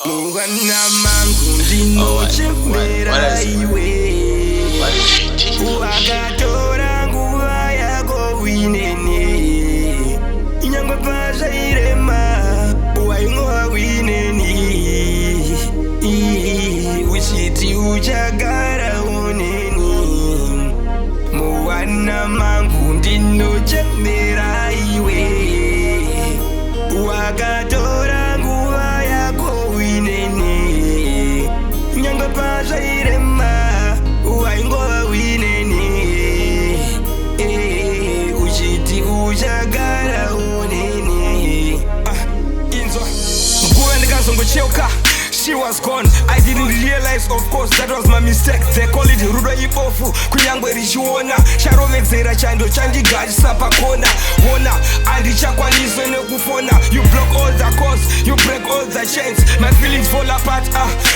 Mwana mangu ndinochembera iwe Wakatora nguva yako wineni Inyangwa pashairema waingova wineni Uchiti uchagara uneni Mwana mangu ndinochembera iwe Wakatora nguva yako wineni Nyangwa pashairema waingova wineni Uchiti uchagara uneni Inzwa Nguva ndikazongocheuka She was gone, I didn't realize, of course, that was my mistake. They call it rudo ibofu, kunyangwe richiona charovedzera chando chandigadzisa pakona Wona, andichakwanise nekufona You block all the calls, you break all the chains My feelings fall apart,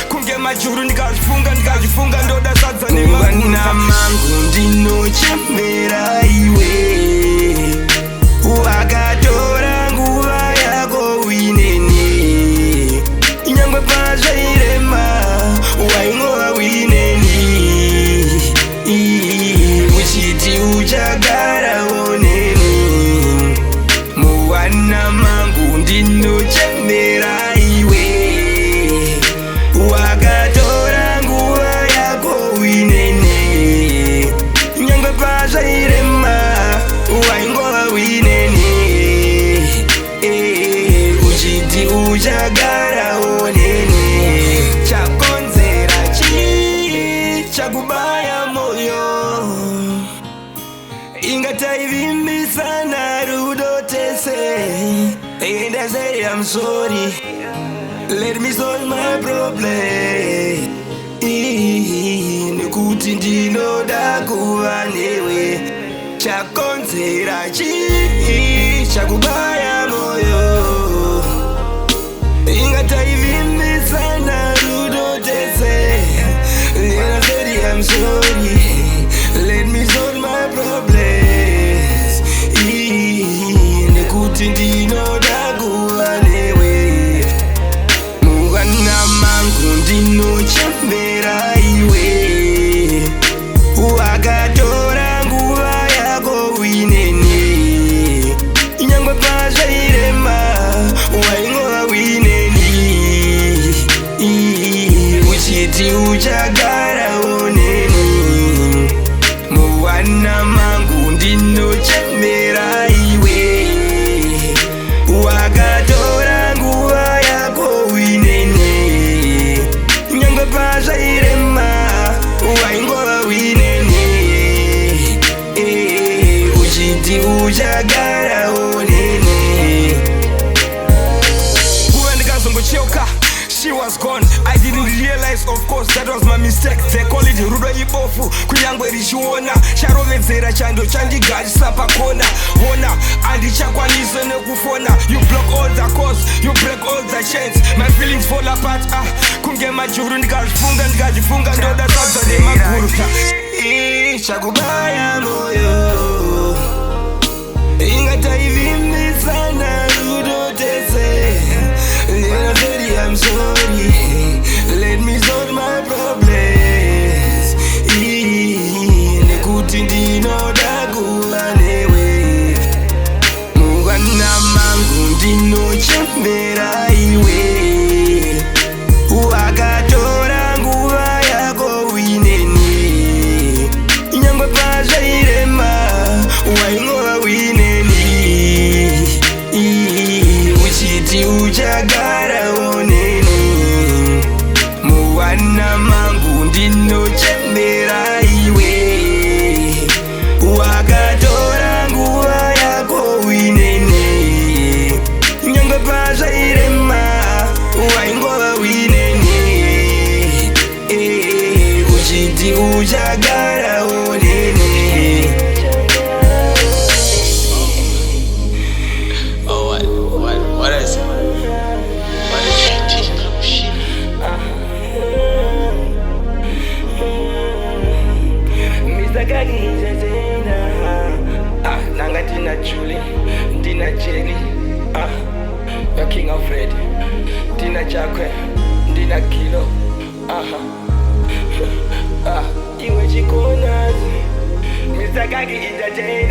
kunge majuru ndikazifunga ndoda sadza nemana mangu ndinochembera iwe Wakatora nguva yako wineni Inyangwe pashairema waingova wineni Uchiti uchagara uneni Mwana mangu ndinochembera iwe Wakatora nguva yako wineni Inyangwe pashairema waingova wineni Uchiti uchagara uneni Chakonzera chakubaya moyo Ingataivimbisana rudo tese And I say I'm sorry Let me solve my problem Nikuti ndinoda kuva newe Chakonzera chakubaya moyo Ingataivimbisana rudo tese And I said I'm sorry Let me solve my problems Nikuti ndinoda kuva newe Mwana mangu ndinochembera iwe Wakatora nguva yako wineni Inyangwa pashairema waingova wineni Uchiti uchagara uneni Mwana mangu ndinochembera iwe Wakatora nguva yako wineni Nyangwa pashairema waingova wineni Uchiti uchagara uneni Nguva ndikazongocheuka She was gone, I didn't realize, of course, that was my mistake. They call it rudo ibofu, kunyangwe richiona charovedzera chando chandigadzisa pakona Wona, andichakwanise nekufona You block all the calls, you break all the chains My feelings fall apart, kunge majuru ndikazifunga ndoda sadza nemaguru Chakubaya moyo Ingataivimbisana rudo tese I'm sorry, let me solve my problems Nikuti ndinoda kuva newe Mwana mangu ndinochembera iwe Wakatora nguva yako wineni Inyangwa pashairema waingova wineni Uchiti uchagara uneni Mwana mangu ndinochembera iwe Wakatora nguva yako wineni Nyangwa pashairema waingova wineni Uchiti uchagara uneni What is it? What is it? Mr. Gagi Nanga Dina Julie, Dina Jenny, your King of Red, Dina Jacque na kilo. Iwe chikonazi Mr. Kagi entertain